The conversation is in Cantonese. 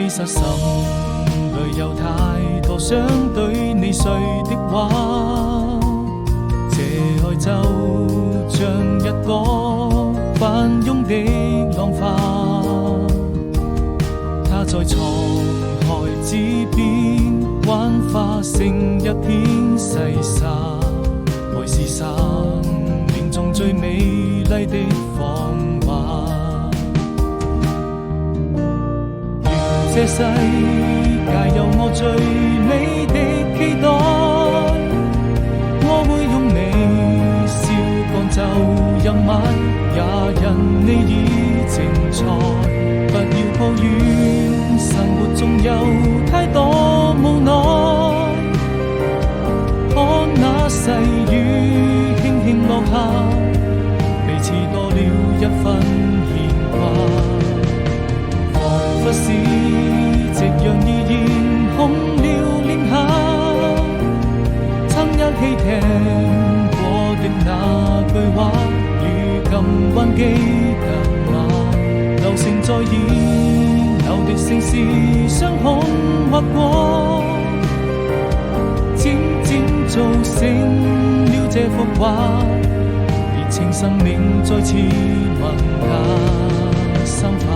其實心裏有太多想對你說的話，這愛就像一個翻湧的浪花，它在滄海之邊幻化成一片細沙，愛是生命中最美麗的謊話。願這世界有我最美的期待，我會用你笑趕走陰霾，也因你已精彩。不要抱怨生活中有太多無奈，看那細雨輕輕落下，彼此多了一分牽掛。彷彿是夕陽已染紅了臉頰，曾一起聽過的那句話，如今還記得嗎？流星在演有的城市雙空劃過，漸漸造成了這幅畫，熱情生命再次吻下心花。